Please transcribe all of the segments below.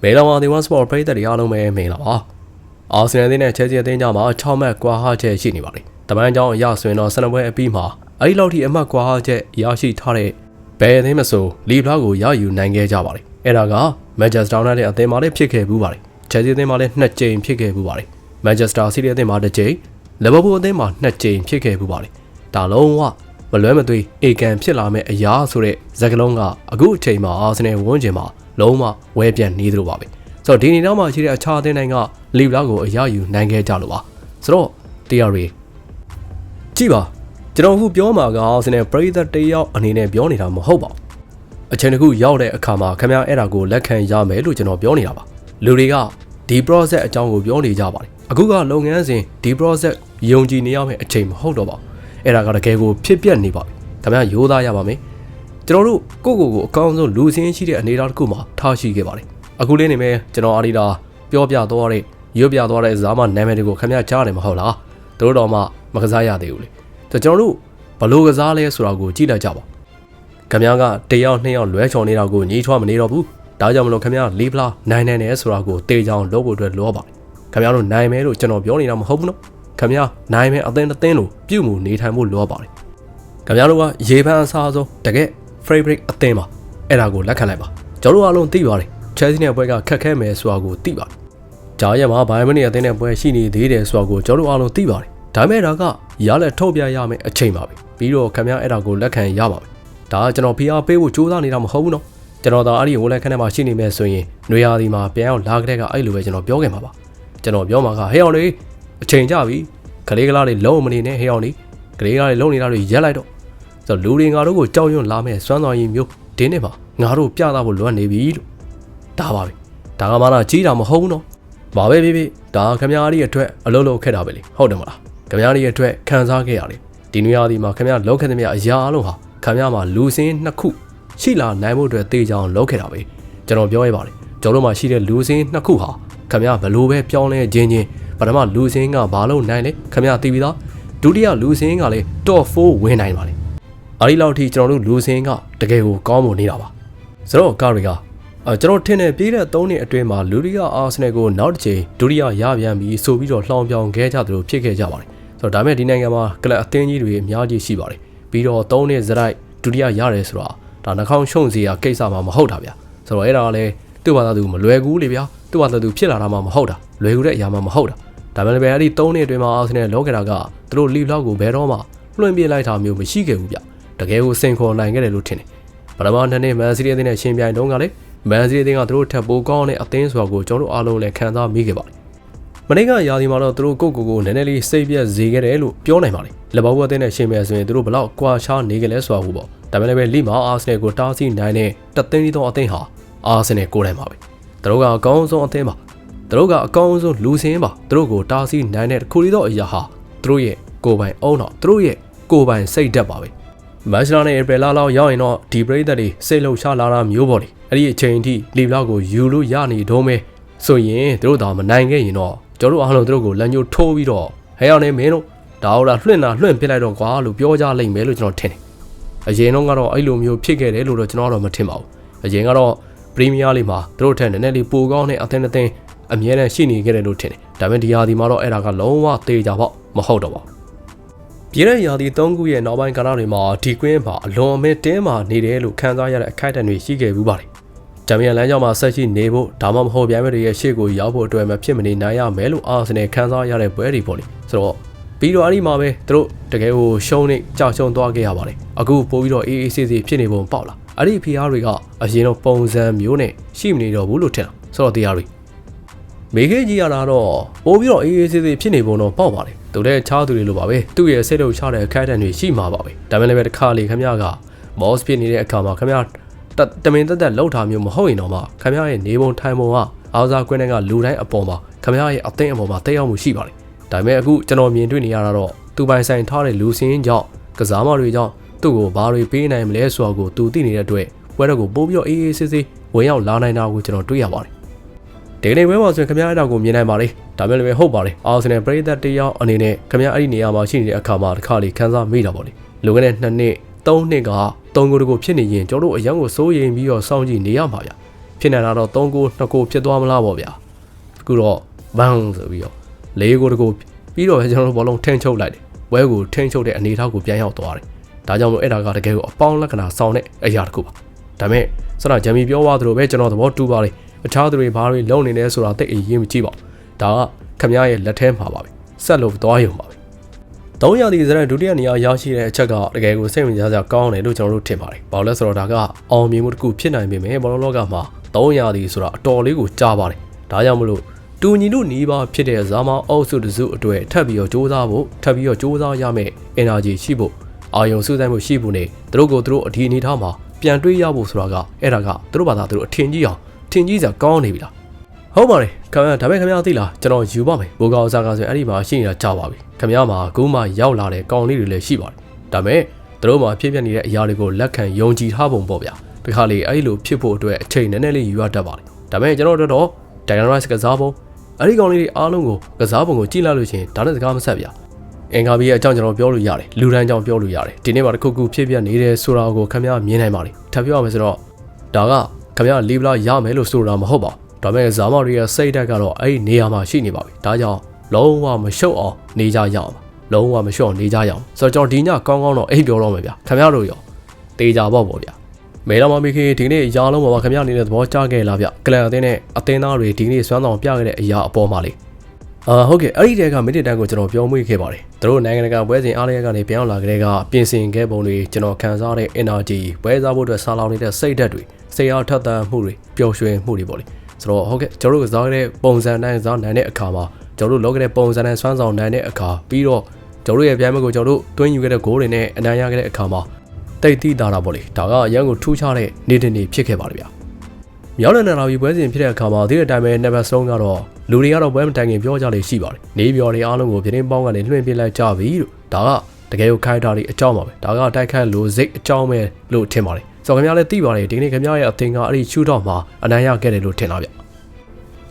မေလာဝါဒီဝမ်စပေါ့ပရိသတ်တွေအားလုံးပဲမင်္ဂလာပါအာဆင်နယ်နဲ့ချဲစီအသင်းကြမှာ6မှတ်ကွာဟချက်ရှိနေပါလိမ့်တမန်ကြောင့်အရဆိုရင်တော့12ပွဲအပြီးမှာအဲ့ဒီလောက်ထိအမှတ်ကွာဟချက်ရရှိထားတဲ့ဘယ်အသင်းမဆိုလီဘလာကိုရယူနိုင်ခဲ့ကြပါလိမ့်အဲ့ဒါကမန်ချက်စတာယူနိုက်တက်အသင်းမှာလည်းဖြစ်ခဲ့ဘူးပါလိမ့်ချဲစီအသင်းမှာလည်း2ကြိမ်ဖြစ်ခဲ့ဘူးပါလိမ့်မန်ချက်စတာစီးတီးအသင်းမှာ1ကြိမ်လီဗာပူးအသင်းမှာ2ကြိမ်ဖြစ်ခဲ့ဘူးပါလိမ့်ဒါလုံးဝမလွဲမသွေးအေကန်ဖြစ်လာမဲ့အရာဆိုတဲ့ဇက်ကလုံးကအခုအချိန်မှာအာဆင်နယ်ဝန်းကျင်မှာလုံးဝဝဲပြန်နေသလိုပါပဲဆိုတော့ဒီနေ့တော့မှရှိတဲ့အခြားအသင်းတိုင်းကလီဗလာကိုအရယူနိုင်ခဲ့ကြလို့ပါဆိုတော့တရားရီကြည့်ပါကျွန်တော်အခုပြောမှာကအာဆင်နယ်ပရိသတ်တယောက်အနေနဲ့ပြောနေတာမဟုတ်ပါဘူးအချိန်တစ်ခုရောက်တဲ့အခါမှာခင်ဗျားအဲ့ဒါကိုလက်ခံရမယ်လို့ကျွန်တော်ပြောနေတာပါလူတွေကဒီ process အကြောင်းကိုပြောနေကြပါတယ်အခုကလုပ်ငန်းစဉ်ဒီ process ယုံကြည်နေရမယ့်အချိန်မဟုတ်တော့ပါဘူးအဲ့ဒါကတကယ်ကိုဖြစ်ပျက်နေပါပြီခင်ဗျားရိုးသားရပါမယ်ကျွန်တော်တို့ကိုအကောင်းဆုံးလူစင်းရှိတဲ့အနေအထားတစ်ခုမှာထားရှိခဲ့ပါတယ်အခုလေးနေမယ်ကျွန်တော်အာဒီတာပြောပြသွားတဲ့ရွတ်ပြသွားတဲ့ဇာမနာမည်တွေကိုခင်ဗျားကြားတယ်မဟုတ်လားတို့တော့မှမကစားရသေးဘူးလေကျွန်တော်တို့ဘလို့ကစားလဲဆိုတာကိုကြည့်လိုက်ကြပါခင်ဗျားကတယောက်နှစ်ယောက်လွဲချော်နေတာကိုညှိထွားမနေတော့ဘူးဒါကြောင့်မလို့ခင်ဗျားလီဗလာနိုင်နေတယ်ဆိုတာကိုတေချောင်းလုပ်ဖို့အတွက်လောပါတယ်ခင်ဗျားတို့နိုင်မယ်လို့ကျွန်တော်ပြောနေတာမဟုတ်ဘူးနော်ခင်ဗျားနိုင်မယ်အသင်းတစ်သင်းလို့ပြုတ်မှုနေထိုင်ဖို့လောပါတယ်ခင်ဗျားတို့ကရေပန်းအစားဆုံးတကယ် favorite အသင်းပါအဲ့ဒါကိုလက်ခံလိုက်ပါကျွန်တော်အားလုံးသိပါတယ်ချဲစီနဲ့ပွဲကခက်ခဲမယ်ဆိုတာကိုသိပါတယ်ဂျာရက်မှာဘိုင်မနီအသင်းနဲ့ပွဲရှိနေသေးတယ်ဆိုတာကိုကျွန်တော်အားလုံးသိပါတယ်ဒါပေမဲ့ဒါကရလက်ထုတ်ပြရမယ်အချိန်ပါပဲပြီးတော့ခင်ဗျားအဲ့ဒါကိုလက်ခံရပါမယ်ဒါကကျွန်တော်ဖိအားပေးဖို့ကြိုးစားနေတာမဟုတ်ဘူးနော်ကျွန်တော်ဒါအဲ့ဒီဝလက်ခန်းထဲမှာရှိနေမယ်ဆိုရင်နွေရာသီမှာပြန်အောင်လာကြတဲ့ကအဲ့လိုပဲကျွန်တော်ပြောခဲ့မှာပါကျွန်တော်ပြောမှာကဟဲ့အောင်လေအချိန်ကြပြီကလေးကလားတွေလုံးမနေနဲ့ဟဲ့အောင်လေကလေးကလားတွေလုံးနေတာတွေရက်လိုက်တော့ဆိုလူတွေငါတို့ကိုကြောက်ရွံ့လာမဲ့စွမ်းဆောင်ရည်မျိုးဒင်းနေပါငါတို့ပြသဖို့လွတ်နေပြီလို့ဒါပါပဲဒါကမှလာကြီးတာမဟုတ်ဘူးနော်ဘာပဲဖြစ်ဒါခင်ဗျားတွေအတွက်အလုပ်လုပ်ခဲ့တာပဲလေဟုတ်တယ်မလားခင်ဗျားတွေအတွက်ခံစားခဲ့ရတယ်ဒီနွေရာသီမှာခင်ဗျားလုပ်ခဲ့တဲ့မြအရာအလုံးဟာခင်ဗျားမှာလူစင်းနှစ်ခုရှိလာနိုင်ဖို့အတွက်တေးချောင်းလုပ်ခဲ့တာပဲကျွန်တော်ပြောရပါတယ်ကျွန်တော်တို့မှာရှိတဲ့လူစင်းနှစ်ခုဟာခင်ဗျားဘလို့ပဲပြောင်းလဲချင်းပထမလူစင်းကဘာလို့နိုင်လဲခင်ဗျားသိပြီးသားဒုတိယလူစင်းကလည်း top 4ဝင်နိုင်ပါလေအဲ့ဒီလောက်ထိကျွန်တော်တို့လူစင်းကတကယ်ကိုကောင်းမွန်နေတာပါဆိုတော့ကာရီကကျွန်တော်ထင်တယ်ပြေးတဲ့3နှစ်အတွင်းမှာလူတွေကအာဆင်နယ်ကိုနောက်တစ်ချိန်ဒုတိယရပြန်ပြီးဆိုပြီးတော့လှောင်ပြောင်ခဲ့ကြသလိုဖြစ်ခဲ့ကြပါတယ်ဆိုတော့ဒါမဲ့ဒီနိုင်ငံမှာကလပ်အသင်းကြီးတွေအများကြီးရှိပါတယ်ပြီးတော့3နှစ်စရိုက်ဒုတိယရတယ်ဆိုတာဒါနှာခေါင်းရှုံ့စရာကိစ္စမှမဟုတ်တာဗျဆိုတော့အဲ့ဒါကလည်းသူ့ဘာသာသူမလွယ်ကူလေဗျသူ့ဘာသာသူဖြစ်လာတာမှမဟုတ်တာလွယ်ကူတဲ့အရာမှမဟုတ်တာဒါမဲ့လည်းအဲ့ဒီ3နှစ်အတွင်းမှာအာဆင်နယ်လောကတာကသူတို့လီဗလောက်ကိုဘယ်တော့မှလွှင့်ပြလိုက်တာမျိုးမရှိခဲ့ဘူးဗျတကယ်ကိုစင်ခေါ်နိုင်ခဲ့တယ်လို့ထင်တယ်ပထမ2နှစ်မန်စီးတီးအသင်းနဲ့ရှင်ပြိုင်တုန်းကလည်းမန်စီးတီးအသင်းကသူတို့ထပ်ပိုကောင်းတဲ့အသင်းဆိုတာကိုကျွန်တော်တို့အားလုံးလည်းခံစားမိခဲ့ပါတယ်မနေ့ကရာသီမှာတော့သူတို့ကိုနည်းနည်းလေးစိတ်ပြက်စေခဲ့တယ်လို့ပြောနိုင်ပါလေလဘောဘောအသင်းနဲ့ရှင်မယ်ဆိုရင်သူတို့ဘလောက်ကွာခြားနေကြလဲဆိုတာဟုတ်ပေါ့ဒါပေမဲ့လည်းလီမာအာဆင်နယ်ကိုတားဆီးနိုင်တဲ့တသင်းကြီးသောအသင်းဟာအာဆင်နယ်ကိုယ်တိုင်ပါပဲသူတို့ကအကောင်းဆုံးအသင်းပါသူတို့ကအကောင်းဆုံးလူစင်းပါသူတို့ကိုတားဆီးနိုင်တဲ့တစ်ခုလေးသောအရာဟာသူတို့ရဲ့ကိုယ်ပိုင်အုံတော့သူတို့ရဲ့ကိုယ်ပိုင်စိတ်ဓာတ်ပါပဲမတ်ချ်လာနဲ့ဧပြီလလောက်ရောက်ရင်တော့ဒီပရိသတ်တွေစိတ်လှုပ်ရှားလာတာမျိုးပေါ့လေအဲ့ဒီအချိန်အထိလီဗလာကိုယူလို့ရနေတော့မယ်ဆိုရင်သူတို့တော့မနိုင်ခဲ့ရင်တော့ကျွန်တော်အားလုံးသူတို့ကိုလက်ညှိုးထိုးပြီးတော့ဟဲ့အောင်နေမင်းတို့ဒါဟုတ်လားလွှင့်ပစ်လိုက်တော့ကွာလို့ပြောကြလိမ့်မယ်လို့ကျွန်တော်ထင်တယ်အရင်တော့ကတော့အဲ့လိုမျိုးဖြစ်ခဲ့တယ်လို့တော့ကျွန်တော်တော့မထင်ပါဘူးအရင်ကတော့ပရီးမီးယားလိမှာသူတို့ထက်နည်းနည်းလေးပိုကောင်းတဲ့အသင်းအမြဲတမ်းရှိနေခဲ့တယ်လို့ထင်တယ်ဒါပေမဲ့ဒီရာသီမှာတော့အဲ့ဒါကလုံးဝသေချာပေါ့မဟုတ်တော့ပါဘူးပြည်ရဲ့ရာသီ3ခုရဲ့နောက်ပိုင်းကာလတွေမှာဒီကွင်းမှာအလွန်အမင်းတင်းမာနေတယ်လို့ခံစားရတဲ့အခိုက်အတန့်တွေရှိခဲ့ဘူးပါတယ်။ဂျာမန်လမ်းကြောင်းမှာဆက်ရှိနေဖို့ဒါမှမဟုတ်ပြိုင်ပွဲတွေရဲ့ရှေ့ကိုရောက်ဖို့အတွက်မဖြစ်မနေနိုင်ရမယ်လို့အာဆင်နယ်ခံစားရတဲ့ပွဲတွေပေါ့လေ။ဆိုတော့ပြီးတော့အဲ့ဒီမှာပဲသူတို့တကယ်ကိုရှုံးနေကြောက်ရှုံးသွားခဲ့ရပါတယ်။အခုပို့ပြီးတော့အေးအေးဆေးဆေးဖြစ်နေပုံပေါက်လာ။အဲ့ဒီဖီအားတွေကအရင်တော့ပုံစံမျိုးနဲ့ရှိမနေတော့ဘူးလို့ထင်တာ။ဆိုတော့တရားတွေမေခေကြီးရတာတော့ပို့ပြီးတော့အေးအေးဆေးဆေးဖြစ်နေပုံတော့ပေါက်ပါတယ်။သူလည်းချားသူတွေလိုပါပဲ။သူ့ရဲ့စိတ်လှုပ်ရှားတဲ့အခိုက်အတန့်တွေရှိမှာပါပဲ။ဒါပေမဲ့လည်းတစ်ခါလေခင်ဗျားကမော့စ်ဖြစ်နေတဲ့အခါမှာခင်ဗျားတမင်တက်လှုပ်ထားမျိုးမဟုတ်ရင်တော့မှခင်ဗျားရဲ့နေပုံထိုင်ပုံကအားစားကွင်းကလူတိုင်းအပေါ်မှာခင်ဗျားရဲ့အသင်းအပေါ်မှာတက်ရောက်မှုရှိပါတယ်။ဒါပေမဲ့အခုကျွန်တော်မြင်တွေ့နေရတာတော့သူပိုင်ဆိုင်ထားတဲ့လူစင်းကြောင့်ကစားမတွေကြောင့်သူ့ကိုဘာတွေပေးနိုင်မလဲဆိုတာကိုသူသိနေတဲ့အတွက်ပွဲတော်ကိုပို့ပြီးတော့အေးအေးဆေးဆေးဝင်ရောက်လာနိုင်တာကိုကျွန်တော်တွေ့ရပါတယ်။ဒီနေ့ပွဲမှာဆိုရင်ခင်ဗျားအဲ့ဒါကိုမြင်နိုင်ပါလေ။ဒါပေမဲ့လည်းဟုတ်ပါတယ်။အာဆင်နယ်ပရိသတ်တယောက်အနေနဲ့ခင်ဗျားအဲ့ဒီနေရာမှာရှိနေတဲ့အခါမှာတစ်ခါလေခန်းစားမိတာပေါ့လေ။လူကလည်း2နှစ်3နှစ်က3ကိုဖြစ်နေရင်ကျွန်တော်တို့အရန်ကိုစိုးရိမ်ပြီးတော့စောင့်ကြည့်နေရမှာဗျ။ ဖြစ်နေတာတော့3 goal 2 goal ဖြစ်သွားမလားပေါ့ဗျာအခုတော့ဘန်းဆိုပြီးတော့4 goal တကူပြီးတော့ကျွန်တော်တို့ဘောလုံးထင်းချုပ်လိုက်တယ်ဝဲကိုထင်းချုပ်တဲ့အနေအထားကိုပြန်ရောက်သွားတယ်ဒါကြောင့်မို့အဲ့ဒါကတကယ်ကိုအပေါင်းလက္ခဏာဆောင်တဲ့အရာတစ်ခုပါဒါပေမဲ့ဆရာဂျမ်မီပြောသွားသလိုပဲကျွန်တော်သဘောတူပါလေအခြားသူတွေဘာတွေလုပ်နေလဲဆိုတာတိတ်အရေးမကြီးပါဒါကခမရရဲ့လက်ထဲမှာပါပဲဆက်လို့သွားရုံပါပဲ300ရာသီစတဲ့ဒုတိယနေရာရရှိတဲ့အချက်ကတကယ်ကိုစိတ်ဝင်စားစရာကောင်းတယ်လို့ကျွန်တော်တို့ထင်ပါတယ်ဘာလို့လဲဆိုတော့ဒါကအောင်မြင်မှုတစ်ခုဖြစ်နိုင်ပေမဲ့ဘောလုံးလောကမှာ300ရာသီဆိုတာအတော်လေးကိုကြားပါတယ်ဒါကြောင့်မလို့တူညီတို့နီးပါဖြစ်တဲ့ဇာမာအုပ်စုတစုအတွက်ထပ်ပြီးတော့စူးစမ်းဖို့ထပ်ပြီးတော့စူးစမ်းရမယ့် energy ရှိဖို့အာယုံစုဆိုင်မှုရှိဖို့နဲ့သူတို့ကိုသူတို့အဒီအနေထားမှာပြန်တွေးရဖို့ဆိုတာကအဲ့ဒါကသူတို့ဘာသာသူတို့အထင်ကြီးအောင်ထင်ကြီးစရာကောင်းနေပြီလားဟုတ်ပါတယ်ခင်ဗျာဒါပေမဲ့ခင်ဗျာသိလားကျွန်တော်ယူပါမယ်ဘိုးကောင်စားကဆိုရင်အဲ့ဒီမှာရှိနေတာကြာပါပြီခင်ဗျာမှာအခုမှရောက်လာတဲ့ကောင်လေးတွေလည်းရှိပါတယ်ဒါပေမဲ့သူတို့မှာဖြစ်ပျက်နေတဲ့အရာတွေကိုလက်ခံယုံကြည်ထားပုံပေါ့ဗျာဒီခါလေးအဲ့ဒီလိုဖြစ်ဖို့အတွက်အချိန်နည်းနည်းလေးယူရတတ်ပါတယ်ဒါပေမဲ့ကျွန်တော်တို့တော့ Dynamics ကစားပုံအဲ့ဒီကောင်လေးတွေအားလုံးကိုကစားပုံကိုကြည့်လိုက်လို့ရှိရင်ဒါနဲ့စကားမဆက်ဗျာအင်္ဂါဘီရဲ့အကြောင်းကျွန်တော်ပြောလို့ရတယ်လူတန်းကြောင့်ပြောလို့ရတယ်ဒီနေ့မှာတစ်ခုခုဖြစ်ပျက်နေတယ်ဆိုတာကိုခင်ဗျာမြင်နိုင်ပါလိမ့်ထပ်ပြောရမယ်ဆိုတော့ဒါကခင်ဗျာလီဗလာရမယ်လို့ဆိုတာမဟုတ်ပါဘူးဒါပေမဲ့ဇာမော်ရီရဲ့စိတ်ဓာတ်ကတော့အဲ့ဒီနေရာမှာရှိနေပါပြီဒါကြောင့်လုံးဝမရှုပ်အောင်နေကြရအောင်လုံးဝမရှုပ်အောင်နေကြရအောင်ဆိုတော့ကျွန်တော်ဒီညကောင်းကောင်းတော့အိပ်ပြောတော့မယ်ဗျာခင်ဗျားတို့ရောတေးကြပေါ့ဗျာမေလာမမီခေဒီနေ့ရာလုံးမှာခင်ဗျားနေတဲ့သဘောကျခဲ့လားဗျကလန်အသင်းနဲ့အသင်းသားတွေဒီနေ့စွမ်းဆောင်ပြခဲ့တဲ့အရာအပေါ်မှာလေဟုတ်ကဲ့အဲ့ဒီတဲကမိနစ်တန်းကိုကျွန်တော်ပြောမှုခဲ့ပါတယ်သူတို့နိုင်ငံတကာပွဲစဉ်အားလျက်ကနေပြောင်းလာကြတဲ့ကပြင်ဆင်ခဲ့ပုံတွေကျွန်တော်ခံစားတဲ့ energy ပွဲစားဖို့အတွက်ဆာလောင်နေတဲ့စိတ်ဓာတ်တွေစိတ်အားထက်သန်မှုတွေပျော်ရွှင်မှုတွေပေါ့လေဆိုတော့ဟုတ်ကဲ့ကျွန်တော်တို့ကစားတဲ့ပုံစံတိုင်းစားနိုင်တဲ့အခါမှာကျွန်တော်တို့လောကတဲ့ပုံစံတိုင်းစွမ်းဆောင်နိုင်တဲ့အခါပြီးတော့ကျွန်တော်တို့ရဲ့ပြိုင်ပွဲကိုကျွန်တော်တို့တွင်းယူခဲ့တဲ့ဂိုးတွေနဲ့အနိုင်ရခဲ့တဲ့အခါမှာတိတ်တိတာပေါ့လေဒါကအရန်ကိုထူးခြားတဲ့နေ့တင်နေဖြစ်ခဲ့ပါတယ်ဗျာမြောက်နိုင်ငံတော်ပြည်ပွဲစဉ်ဖြစ်တဲ့အခါမှာဒီတဲ့အတိုင်းပဲနံပါတ်3ကတော့လူတွေကတော့ပွဲမတိုင်ခင်ပြောကြလေရှိပါတယ်နေပြော်တွေအားလုံးကိုပြင်းပေါင်းကနေလွှင့်ပြလိုက်ကြပြီလို့ဒါကတကယ်ကိုခိုင်းတာတွေအကြောင်းပါပဲဒါကတိုက်ခတ်လို့စိတ်အကြောင်းပဲလို့ထင်ပါတယ်ဆိုတော့ခင်ဗျားလည်းသိပါတယ်ဒီနေ့ခင်ဗျားရဲ့အသင်ကအဲ့ဒီရှူတော့မှာအနိုင်ရခဲ့တယ်လို့ထင်တာဗ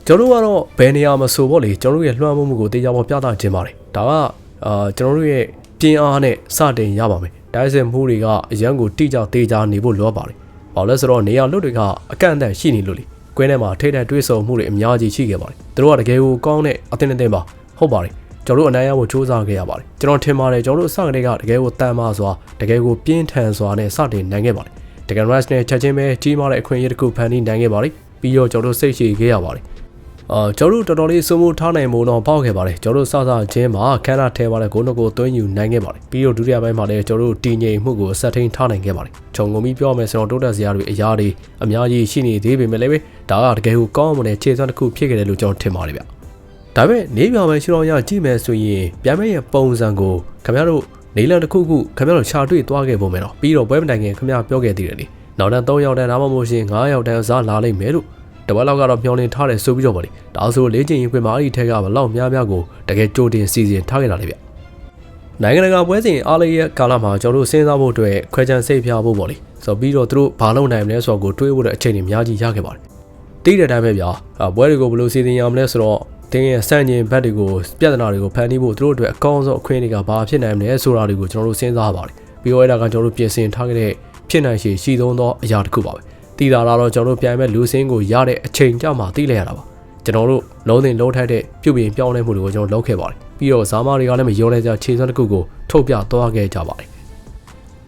ျကျွန်တော်တို့ကတော့ဘယ်နေရာမှာဆိုပေါ့လေကျွန်တော်တို့ရဲ့လွှမ်းမိုးမှုကိုတရားပေါ်ပြသခြင်းပါတယ်ဒါကကျွန်တော်တို့ရဲ့ပြင်းအားနဲ့စတင်ရပါမယ်တိုက်စစ်မှုတွေကအရန်ကိုတိကျသေးချာနေဖို့လိုပါတယ်ဘာလို့လဲဆိုတော့နေရာလွတ်တွေကအကန့်အသတ်ရှိနေလို့လေကွင်းထဲမှာထိတ်တဲ့တွေးဆုံမှုတွေအများကြီးရှိခဲ့ပါတယ်သူတို့ကတကယ်ကိုကောင်းတဲ့အသင်းပါဟုတ်ပါတယ်ကျွန်တော်တို့အနိုင်ရဖို့စူးစမ်းခဲ့ရပါတယ်ကျွန်တော်ထင်ပါတယ်ကျွန်တော်တို့အစကတည်းကတကယ်ကိုတန်မာစွာတကယ်ကိုပြင်းထန်စွာနဲ့စတင်နိုင်ခဲ့ပါတယ်တကယ် rush နဲ့ချက်ချင်းပဲကြီးမားတဲ့အခွင့်အရေးတစ်ခုဖန်တီးနိုင်ခဲ့ပါတယ်ပြီးတော့ကျွန်တော်တို့စိတ်ရှည်ခဲ့ရပါတယ်ကျွန်တော်တို့တော်တော်လေးစိုးမိုးထားနိုင်မှုတော့ပေါက်ခဲ့ပါတယ်ကျွန်တော်တို့စချင်းမှာခန်းလာထဲပါတဲ့ဂိုးနှုတ်ကိုသွင်းယူနိုင်ခဲ့ပါတယ်ပြီးတော့ဒုတိယပိုင်းမှာလည်းကျွန်တော်တို့တည်ငြိမ်မှုကိုဆက်ထိန်ထားနိုင်ခဲ့ပါတယ်ခြုံငုံပြီးပြောမယ်ဆိုတော့တိုးတက်စရာတွေအရာတွေအများကြီးရှိနေသေးပေမဲ့လည်းဒါကတကယ်ကိုကောင်းမွန်တဲ့ခြေစွမ်းတစ်ခုဖြစ်ခဲ့တယ်လို့ကျွန်တော်ထင်ပါတယ်ဗျဒါပေမဲ့နေပြောင်မယ်ရှူတော်ရကြည့်မယ်ဆိုရင်ပြန်မဲ့ရဲ့ပုံစံကိုခင်ဗျားတို့နေလန်တစ်ခုခုခင်ဗျားတို့ရှာတွေ့သွားခဲ့ပုံမယ်တော့ပြီးတော့ပွဲမတိုင်ခင်ခင်ဗျားပြောခဲ့သေးတယ်လေနောက်တန်း3ယောက်တန်းဒါမှမဟုတ်ရှင်9ယောက်တန်းစားလာလိမ့်မယ်လို့တပတ်လောက်ကတော့မျောလင်းထားတယ်ဆိုပြီးတော့ဗောလေဒါဆိုလေ့ကျင့်ရေးခွင့်မှာအဲ့ဒီထက်ကဘလောက်များများကိုတကယ်ကြိုတင်စီစဉ်ထားခဲ့တာလေဗျနိုင်ငံတကာပွဲစဉ်အားလေးရဲ့ကာလမှာကျွန်တော်တို့စဉ်းစားဖို့အတွက်ခွဲခြမ်းစိတ်ဖြာဖို့ဗောလေဆိုပြီးတော့သူတို့ဘာလုပ်နိုင်မလဲဆိုတော့ကိုတွေးဖို့တဲ့အချိန်တွေအများကြီးရခဲ့ပါတယ်တိတဲ့အတိုင်းပဲဗျာပွဲတွေကိုဘယ်လိုစီစဉ်ရမလဲဆိုတော့တင်းရဲ့စန့်ကျင်ဘက်တွေကိုပြဿနာတွေကိုဖန်တီးဖို့သူတို့အတွက်အကောင်းဆုံးအခွင့်အရေးကဘာဖြစ်နိုင်မလဲဆိုတာတွေကိုကျွန်တော်တို့စဉ်းစားပါတယ်ပြီးတော့အဲ့ဒါကကျွန်တော်တို့ပြင်ဆင်ထားခဲ့တဲ့ဖြစ်နိုင်ရှိသုံးသောအရာတစ်ခုပါပဲတည်တာတော့ကျွန်တော်တို့ပြိုင်မဲ့လူစင်းကိုရတဲ့အချိန်ကြောက်မှသိလိုက်ရတာပါကျွန်တော်တို့လုံးတင်လုံးထိုက်တဲ့ပြုပြင်ပြောင်းလဲမှုတွေကိုကျွန်တော်လုပ်ခဲ့ပါတယ်ပြီးတော့ဇာမားတွေကလည်းမယုံလဲကြခြေစွမ်းတစ်ခုကိုထုတ်ပြသွားခဲ့ကြပါတယ်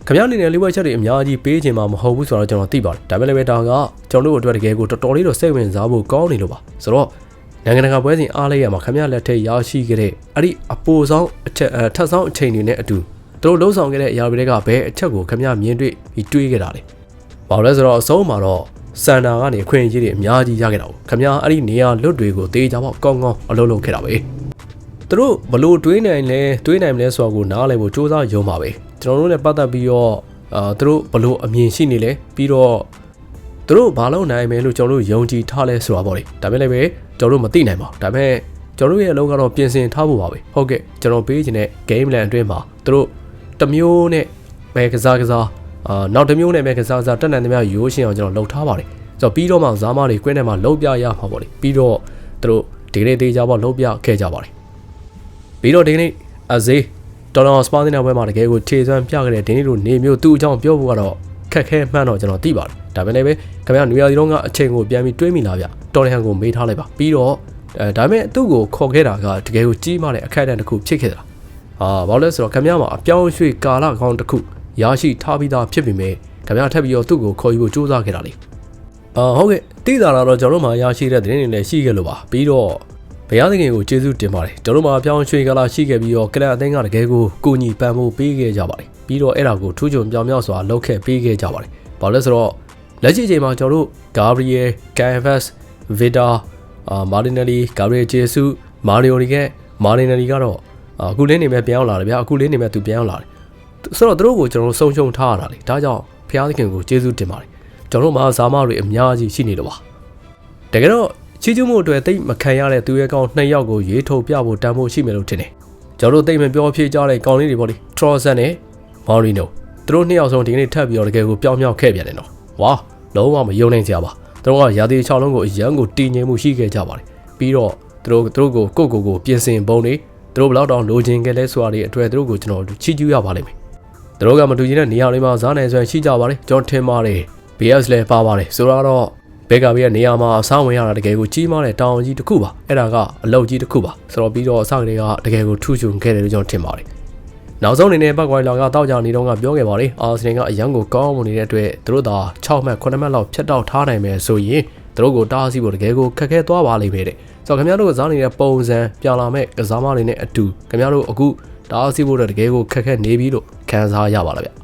ခင်ဗျားအနေနဲ့လေးဝက်ချက်တွေအများကြီးပေးခြင်းမှာမဟုတ်ဘူးဆိုတော့ကျွန်တော်သိပါတယ်ဒါပေမဲ့လည်းဒါကကျွန်တော်တို့အတွက်တကယ်ကိုတော်တော်လေးတော့စိတ်ဝင်စားဖို့ကောင်းနေလို့ပါဆိုတော့နိုင်ငံတကာပွဲစဉ်အားလေးရမှာခင်ဗျားလက်ထက်ရရှိခဲ့တဲ့အဲ့ဒီအပိုဆောင်အချက်ထပ်ဆောင်အချိန်တွေနဲ့အတူတို့လှုပ်ဆောင်ခဲ့တဲ့အရာတွေကဘယ်အချက်ကိုခင်ဗျားမြင်တွေ့ပြီးတွေးခဲ့တာလဲဘာလို့လဲဆိုတော့အဆုံးမှာတော့စန်တာကနေအခွင့်အရေးတွေအများကြီးရခဲ့တာကိုခင်ဗျားအဲ့ဒီနေရာလွတ်တွေကိုတေးကြပေါ့ကောင်းကောင်းအလုပ်လုပ်ခဲ့တာပဲသူတို့ဘလို့တွေးနိုင်လဲတွေးနိုင်မလဲဆိုတာကိုနားလည်ဖို့စူးစမ်းရုံပါပဲကျွန်တော်တို့လည်းပတ်သက်ပြီးတော့သူတို့ဘလို့အမြင်ရှိနေလဲပြီးတော့သူတို့ဘာလုပ်နိုင်မယ်လို့ကျွန်တော်တို့ယုံကြည်ထားလဲဆိုတာပေါ့လေဒါပေမဲ့လည်းကျွန်တော်တို့မသိနိုင်ပါဘူးဒါပေမဲ့ကျွန်တော်တို့ရဲ့အလုပ်ကတော့ပြင်ဆင်ထားဖို့ပါပဲဟုတ်ကဲ့ကျွန်တော်ပေးခြင်းတဲ့ game plan အတွင်းမှာသူတို့တစ်မျိုးနဲ့ပဲကစားနောက်တစ်မျိုးနဲ့ပဲကစားတက်နိုင်သမျှရိုးရှင်းအောင်ကျွန်တော်လှုပ်ထားပါတယ်ဆိုတော့ပြီးတော့မှဇာမားတွေကွင်းထဲမှာလှုပ်ပြရမှာပေါ့လေပြီးတော့သူတို့ဒီနေ့သေးကြပေါ့လှုပ်ပြခဲ့ကြပါတယ်ပြီးတော့ဒီနေ့အဇေးတော်စပါးတဲ့ပွဲမှာတကယ်ကိုခြေစွမ်းပြခဲ့တဲ့ဒီနေ့လိုနေမျိုးသူ့အကြောင်းပြောဖို့ကတော့ခက်ခဲမှန်းတော့ကျွန်တော်သိပါတယ် ဒါပေမဲ့ပဲခင်ဗျာနွေရာသီတုန်းကအချိန်ကိုပြန်ပြီးတွေးမိလာဗျတော်ရဟန်ကိုမေးထားလိုက်ပါပြီးတော့ဒါပေမဲ့သူ့ကိုခေါ်ခဲ့တာကတကယ်ကိုကြီးမားတဲ့အခိုက်အတန့်တစ်ခုဖြစ်ခဲ့တာဘာလို့လဲဆိုတော့ခင်ဗျာမှာအပြောင်းရွှေ့ကာလကောင်းတစ်ခုရရှိထားပြီးသားဖြစ်ပေမဲ့ခင်ဗျာထပ်ပြီးတော့သူ့ကိုခေါ်ယူဖို့စူးစမ်းခဲ့တာလေဟုတ်ကဲ့တိတာတော့ကျွန်တော်တို့မှာရရှိတဲ့သတင်းတွေလည်းရှိခဲ့လို့ပါပြီးတော့ဘုရားသခင်ကိုကျေးဇူးတင်ပါတယ်ကျွန်တော်တို့မှာအပြောင်းရွှေ့ကာလရှိခဲ့ပြီးတော့ကလပ်အသင်းကတကယ်ကိုကိုညီပန်ဖို့ပေးခဲ့ကြပါတယ်ပြီးတော့အဲ့ဒါကိုထူးချွန်ပြောင်မြောက်စွာလုပ်ခဲ့ပေးခဲ့ကြပါတယ်ဘာလို့လဲဆိုတော့လက်ရှိအချိန်မှာကျွန်တော်တို့ Gabriel, Canvas, Vida, Martinelli, Gabriel Jesus, Mario တွေက Martinelli ကတော့အခုလေးနေမဲ့ပြန်ရောက်လာတယ်ဗျာအခုလေးနေမဲ့သူပြန်ရောက်လာတယ်ဆိုတော့တို့ကိုကျွန်တော်တို့ဆုံးရှုံးထားရတာလေဒါကြောင့်ဘုရားသခင်ကိုကျေးဇူးတင်ပါတယ်ကျွန်တော်တို့မှာဇာမတွေအများကြီးရှိနေလို့ပါတကယ်တော့ချီးကျူးမှုအတွက်တိတ်မခံရတဲ့သူရဲ့ကောင်2ယောက်ကိုရေးထုတ်ပြဖို့တန်ဖို့ရှိမယ်လို့ထင်တယ်ကျွန်တော်တို့တိတ်မပြောဖြစ်ကြတဲ့ကောင်လေးတွေပေါ့လေ Trossard နဲ့ Mourinho သူတို့2ယောက်ဆုံးဒီနေ့ထပ်ပြီးတော့တကယ်ကိုပြောင်းမြောက်ခဲ့ပြန်တယ်နော်ဝါလုံးဝမယုံနိုင်ကြပါသူတို့ကရာသီ6လုံးကိုအရန်ကိုတည်ငြိမ်မှုရှိခဲ့ကြပါတယ်ပြီးတော့သူတို့ကိုပြင်ဆင်ပုံတွေသူတို့ဘယ်လောက်တောင်လိုချင်ခဲ့လဲဆိုတာတွေအတွက်သူတို့ကိုကျွန်တော်ချီးကျူးရပါလိမ့်မယ်သူတို့ကမတူညီတဲ့နေရာတွေမှာဇာတ်နယ်ဆွဲရှိကြပါတယ်ကျွန်တော်ထင်ပါတယ် BS လည်းပါပါတယ်ဆိုတော့ဘက်ကဘေးရဲ့နေရာမှာအဆောင်ဝင်ရတာတကယ်ကိုကြီးမားတဲ့တောင်ကြီးတစ်ခုပါအဲ့ဒါကအလုပ်ကြီးတစ်ခုပါဆိုတော့ပြီးတော့အစကတည်းကတကယ်ကိုထူးချွန်ခဲ့တယ်လို့ကျွန်တော်ထင်ပါတယ်နောက်ဆုံးအနေနဲ့ဘက်ကွိုင်းလောင်ကတောက်ကြနေတော့ကပြောခဲ့ပါတယ်အာဆင်နယ်ကအရန်ကိုကောင်းမွန်နေတဲ့အတွက်သူတို့သာ6မှတ်9မှတ်လောက်ဖြတ်တောက်ထားနိုင်မယ်ဆိုရင်သူတို့ကိုတားဆီးဖို့တကယ်ကိုခက်ခဲသွားပါလိမ့်မယ်တဲ့ဆိုတော့ခင်ဗျားတို့ကစားနေတဲ့ပုံစံပြောင်းလာမဲ့ကစားမတွေနဲ့အတူခင်ဗျားတို့အခုတားဆီးဖို့တကယ်ကိုခက်ခဲနေပြီလို့ခံစားရပါလားဗ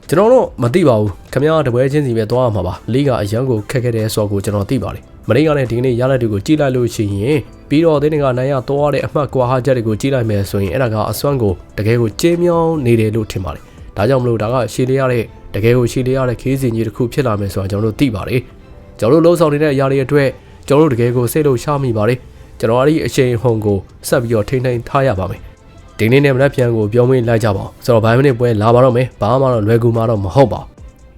ျကျွန်တော်တို့မသိပါဘူးခင်ဗျားတပွဲချင်းစီပဲသွားရမှာပါလိကအရန်ကိုခက်ခဲတယ်ဆိုတော့ကိုကျွန်တော်သိပါတယ်မနေ့ကလည်းဒီနေ့ရလက်တွေကိုကြည့်လိုက်လို့ရှိရင်ပြီးတော့ဒီနေ့ကနိုင်ရသွားတဲ့အမှတ်ကွာဟာချက်တွေကိုကြည့်လိုက်မယ်ဆိုရင်အဲ့ဒါကအစွမ်းကိုတကယ်ကိုကျေးမြောင်းနေတယ်လို့ထင်ပါတယ်ဒါကြောင့်မလို့ဒါကရှည်လေးရတဲ့တကယ်ကိုရှည်လေးရတဲ့ခေးစဉ်ကြီးတစ်ခုဖြစ်လာမယ်ဆိုတာကျွန်တော်တို့သိပါတယ်ကျွန်တော်တို့လုံးဆောင်နေတဲ့အရာတွေအတွက်ကျွန်တော်တို့တကယ်ကိုစိတ်လို့ရှားမိပါတယ်ကျွန်တော်အဲ့ဒီအချိန်ဟုန်ကိုဆက်ပြီးတော့ထိန်းထားရပါမယ်ဒီနေ့နဲ့မနက်ဖြန်ကိုပြောင်းမင်းလိုက်ကြပါအောင်ဆိုတော့ဘိုင်မိနစ်ပွဲလာပါတော့မယ်ဘာမှတော့လွယ်ကူမှတော့မဟုတ်ပါ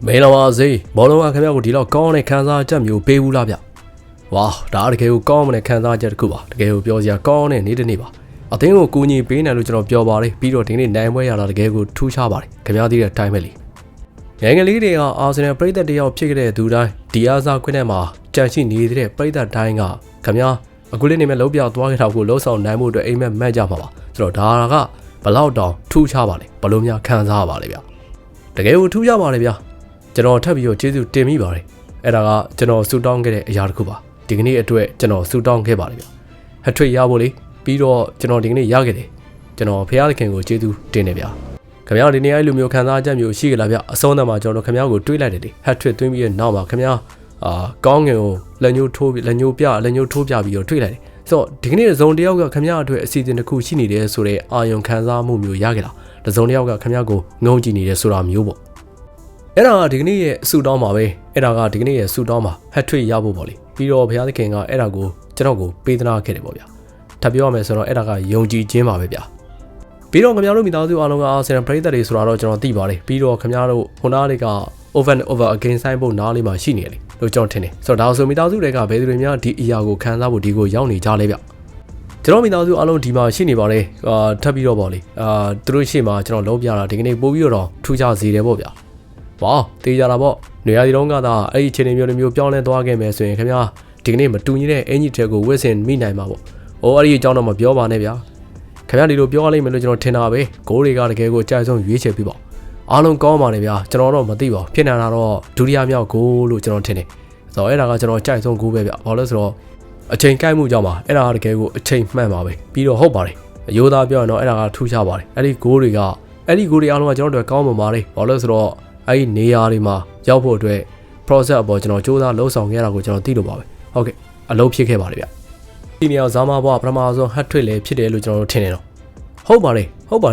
မင်းတော်ပါစေဘောလုံးကခင်ဗျားကိုဒီလောက်ကောင်းတဲ့ခံစားချက်မျိုးပေးဘူးလားဗျဝါဒါတကယ်ကိုကောင်းမတဲ့ခံစားချက်တစ်ခုပါတကယ်ကိုပြောစရာကောင်းတဲ့နေ့တစ်နေ့ပါအသင်းကိုကူညီပေးနိုင်လို့ကျွန်တော်ပြောပါတယ်ပြီးတော့ဒီနေ့နိုင်ပွဲရတာတကယ်ကိုထူးခြားပါတယ်ခင်ဗျားသိတဲ့အတိုင်းပဲလေငယ်ငယ်လေးတွေကအာဆင်နယ်ပရိသတ်တယောက်ဖြစ်ခဲ့တဲ့သူတိုင်းဒီအားစားခွင့်နဲ့မှာကြံရှိနေတဲ့ပရိသတ်တိုင်းကခင်ဗျားအခုလေးနေမဲ့လုံးပြသွားခဲ့တာကိုလုံးဆောင်နိုင်မှုအတွက်အိမ်မက်မှတ်ကြမှာပါဆိုတော့ဒါကဘလောက်တောင်ထူးခြားပါလေဘလို့များခံစားရပါလေဗျတကယ်ကိုထူးခြားပါလေဗျကျွန်တော်ထပ်ပြီးတော့ကျေးဇူးတင်မိပါတယ်အဲ့ဒါကကျွန်တော်ဆူတောင်းခဲ့တဲ့အရာတစ်ခုပါဒီကနေ့အတွက်ကျွန်တော်ဆူတောင်းခဲ့ပါလေဗျဟထွေရဖို့လေပြီးတော့ကျွန်တော်ဒီကနေ့ရခဲ့တယ်ကျွန်တော်ဖခင်သခင်ကိုကျေးဇူးတင်တယ်ဗျခင်ဗျားဒီနေ့အဲ့လိုမျိုးခံစားချက်မျိုးရှိကြလားဗျအဆုံးသတ်မှာကျွန်တော်ခင်ဗျားကိုတွေးလိုက်တယ်လေဟထွေသွင်းပြီးတဲ့နောက်မှာခင်ဗျားကောင်းငယ်ကိုလက်ညှိုးထိုးပြီးလက်ညှိုးထိုးပြပြီးတော့တွေးလိုက်တယ်ဆိုတော့ဒီကနေ့ဇုံတယောက်ကခင်ဗျားအတွက်အစီအစဉ်တစ်ခုရှိနေတယ်ဆိုတော့အာယုံခံစားမှုမျိုးရခဲ့တာတစုံတယောက်ကခင်ဗျားကိုငုံကြည့်နေတယ်ဆိုတာမျိုးပေါ့အဲ့ဒါကဒီကနေ့ရဲ့ဆူတောင်းပါပဲအဲ့ဒါကဒီကနေ့ရဲ့ဆူတောင်းပါဟထွေရဖို့ပေါ့လေပြီးတော့ဘုရားသခင်ကအဲ့ဒါကိုကျွန်တော်ကိုပေးသနာခဲ့တယ်ပေါ့ဗျာထပ်ပြောရမယ်ဆိုတော့အဲ့ဒါကယုံကြည်ခြင်းပါပဲဗျာပြီးတော့ခင်ဗျားတို့မိသားစုအားလုံးကအာဆင်နယ်ပရိသတ်တွေဆိုတာတော့ကျွန်တော်သိပါတယ်ပြီးတော့ခင်ဗျားတို့ဟိုနားတွေက over again ဆိုင်ဖို့နားလေးမှာရှိနေတယ်လို့ကျွန်တော်ထင်တယ်ဆိုတော့ဒါဆိုမိသားစုတွေကဘယ်သူတွေများဒီအရာကိုခံစားဖို့ဒီကိုရောက်နေကြလဲဗျကျွန်တော်မိသားစုအားလုံးဒီမှာရှိနေပါတယ်ထပ်ပြီးတော့ပေါ့လေသူတို့ရှေ့မှာကျွန်တော်လုံးပြတာဒီကနေ့ပို့ပြီးတော့ထူးခြားစေတယ်ပေါ့ဗျာဝါတေးကြတာပေါ့နေရာဒီတုန်းကသာအဲ့ဒီချိန်မျိုးပြောင်းလဲသွားခဲ့မယ်ဆိုရင်ခင်ဗျာဒီကနေ့မတူညီတဲ့အင်ဂျီတဲကိုဝစ်စင်မိနိုင်မှာပေါ့။အိုးအဲ့ဒီအကြောင်းတော့မပြောပါနဲ့ဗျာ။ခင်ဗျာဒီလိုပြောရလိမ့်မယ်လို့ကျွန်တော်ထင်တာပဲ။ဂိုးတွေကတကယ်ကိုအကြိုက်ဆုံးရွေးချယ်ပြီးပေါ့။အားလုံးကောင်းပါနဲ့ဗျာ။ကျွန်တော်တော့မသိပါဘူး။ဖြစ်နေတာတော့ဒုတိယမြောက်ဂိုးလို့ကျွန်တော်ထင်တယ်။ဆိုတော့အဲ့ဒါကကျွန်တော်အကြိုက်ဆုံးဂိုးပဲဗျ။ဘာလို့လဲဆိုတော့အချိန်ကိုက်မှုကြောင့်ပါ။အဲ့ဒါကတကယ်ကိုအချိန်မှန်ပါပဲ။ပြီးတော့ဟုတ်ပါတယ်။အယိုးသားပြောရင်တော့အဲ့ဒါကထူးခြားပါတယ်။အဲ့ဒီဂိုးတွေအားလုံးကကျွန်တော်တို့ကောင်းမှပါလေ။ဘာလို့လဲဆိုတော့အဲ့ဒီနေရာတွေမှာရောက်ဖို့အတွက် process အပေါ်ကျွန်တော်စူးစမ်းလှုပ်ဆောင်ခဲ့တာကိုကျွန်တော်သိလို့ပါပဲဟုတ်ကဲ့အလုပ်ဖြစ်ခဲ့ပါတယ်ဗျဒီနေရာဇာမဘွားပထမဆုံးဟတ်ထွေလည်းဖြစ်တယ်လို့ကျွန်တော်တို့ထင်နေတော့ဟုတ်ပါတယ်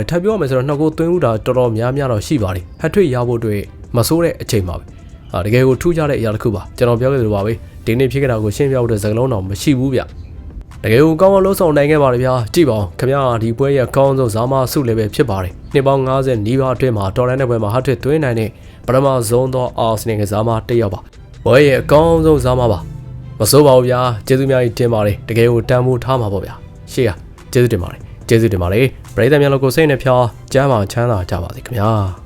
ထပ်ပြောရမယ်ဆိုတော့နှစ်ကိုသွင်းဦးတာတော်တော်များများတော့ရှိပါတယ်ဟတ်ထွေရဖို့အတွက်မစိုးတဲ့အချိန်ပါပဲတကယ်ကိုထူးခြားတဲ့အရာတစ်ခုပါကျွန်တော်ပြောခဲ့သလိုပါပဲဒီနေ့ဖြစ်ခဲ့တာကိုရှင်းပြဖို့တဲ့စကားလုံးတော့မရှိဘူးဗျတကယ်ကိုကောင်းအောင်လှုပ်ဆောင်နိုင်ခဲ့ပါတယ်ဗျာကြည့်ပါဦးခင်ဗျာဒီပွဲရဲ့အကောင်းဆုံးဇာမဆုလည်းပဲဖြစ်ပါတယ်နှစ်ပေါင်း90နီးပါးအတွင်းမှာတော်လန်တဲ့ပွဲမှာဟတ်ထွေသွင်းနိုင်တဲ့ပထမဆုံးသောအာဆင်နယ်ကစားမတစ်ယောက်ပါပွဲရဲ့အကောင်းဆုံးဇာမပါမစိုးပါဘူးဗျာကျေးဇူးများကြီးတင်ပါတယ်တကယ်ကိုတန်ဖိုးထားမှာပေါ့ဗျာရှေ့ကကျေးဇူးတင်ပါတယ်ပရိသတ်များလို့ကိုစိတ်နဲ့ဖျားကျမ်းမာချမ်းသာကြပါစေခင်ဗျာ